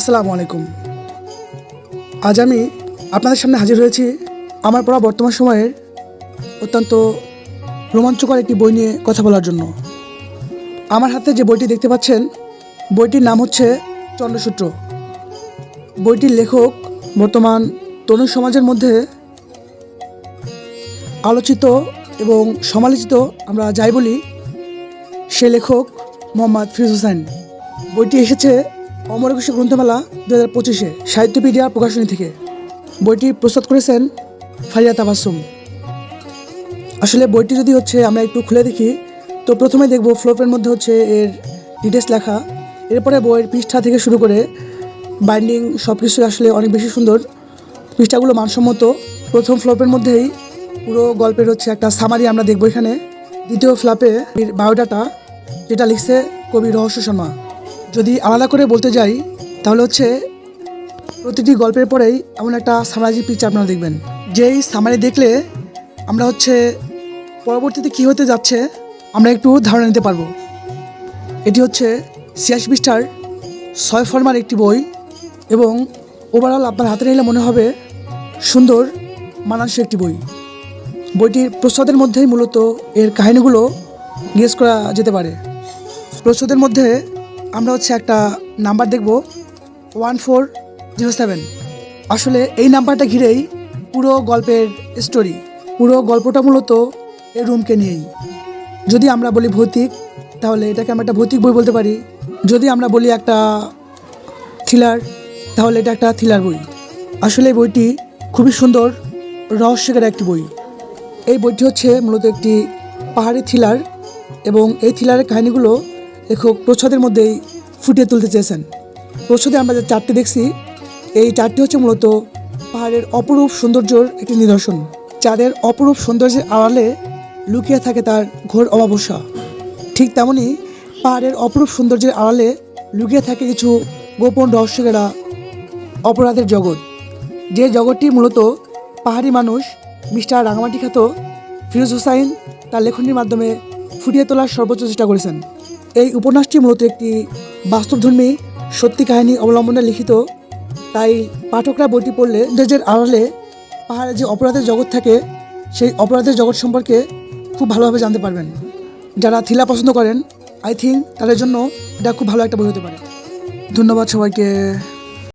আসসালামু আলাইকুম। আজ আমি আপনাদের সামনে হাজির হয়েছি আমার পড়া বর্তমান সময়ের অত্যন্ত রোমাঞ্চকর একটি বই নিয়ে কথা বলার জন্য। আমার হাতে যে বইটি দেখতে পাচ্ছেন, বইটির নাম হচ্ছে চন্দ্রসূত্র। বইটির লেখক বর্তমান তরুণ সমাজের মধ্যে আলোচিত এবং সমালোচিত আমরা যাই বলি, সে লেখক মোহাম্মদ ফিরোজ হোসেন। বইটি এসেছে অমর একুশে গ্রন্থমেলা 2025-এ সাহিত্যপিডিয়া প্রকাশনী থেকে। বইটি প্রস্তুত করেছেন ফারিয়া তাবাসসুম। আসলে বইটি যদি আমরা একটু খুলে দেখি, তো প্রথমে দেখব ফ্লোপের মধ্যে এর ডিটেলস লেখা। এরপরে বইয়ের পৃষ্ঠা থেকে শুরু করে বাইন্ডিং সব কিছু আসলে অনেক বেশি সুন্দর, পৃষ্ঠাগুলো মানসম্মত। প্রথম ফ্লোপের মধ্যেই পুরো গল্পের একটা সামারি আমরা দেখব এখানে। দ্বিতীয় ফ্লপে বায়োডাটা, যেটা লিখছে কবি রহস্য শর্মা। যদি আলাদা করে বলতে যাই তাহলে প্রতিটি গল্পের পরেই এমন একটা সামাজিক পিকচার আপনারা দেখবেন, যেই সামারি দেখলে আমরা পরবর্তীতে কী হতে যাচ্ছে আমরা একটু ধারণা নিতে পারবো। এটি 86 পৃষ্ঠার 6 ফরমার একটি বই এবং ওভারঅল আপনার হাতে নিলে মনে হবে সুন্দর মানানসই একটি বই। বইটির প্রচ্ছদের মধ্যেই মূলত এর কাহিনীগুলো গেস করা যেতে পারে। প্রচ্ছদের মধ্যে আমরা একটা নাম্বার দেখব, 1407। আসলে এই নাম্বারটা ঘিরেই পুরো গল্পের স্টোরি। পুরো গল্পটা মূলত এই রুমকে নিয়েই। যদি আমরা বলি ভৌতিক, তাহলে এটাকে আমরা একটা ভৌতিক বই বলতে পারি। যদি আমরা বলি একটা থ্রিলার, তাহলে এটা একটা থ্রিলার বই। আসলে এই বইটি খুবই সুন্দর রহস্যের একটি বই। এই বইটি মূলত একটি পাহাড়ি থ্রিলার এবং এই থ্রিলারের কাহিনীগুলো লেখক প্রচ্ছদের মধ্যেই ফুটিয়ে তুলতে চেয়েছেন। প্রচ্ছদে আমরা যে চারটি দেখছি, এই চারটি মূলত পাহাড়ের অপরূপ সৌন্দর্যের একটি নিদর্শন। চাঁদের অপরূপ সৌন্দর্যের আড়ালে লুকিয়ে থাকে তার ঘোর অমাবস্যা। ঠিক তেমনই পাহাড়ের অপরূপ সৌন্দর্যের আড়ালে লুকিয়ে থাকে কিছু গোপন রহস্যেরা অপরাধের জগৎ। যে জগৎটি মূলত পাহাড়ি মানুষ মিস্টার রাঙামাটি খ্যাত ফিরোজ হোসাইন তার লেখনীর মাধ্যমে ফুটিয়ে তোলার সর্বোচ্চ চেষ্টা করেছেন। এই উপন্যাসটি মূলত একটি বাস্তবধর্মী সত্যি কাহিনী অবলম্বনে লিখিত, তাই পাঠকরা বইটি পড়লে সৌন্দর্যের আড়ালে পাহাড়ে যে অপরাধের জগৎ থাকে, সেই অপরাধের জগৎ সম্পর্কে খুব ভালোভাবে জানতে পারবেন। যারা থ্রিলার পছন্দ করেন, আই থিঙ্ক তাদের জন্য এটা খুব ভালো একটা বই হতে পারে। ধন্যবাদ সবাইকে।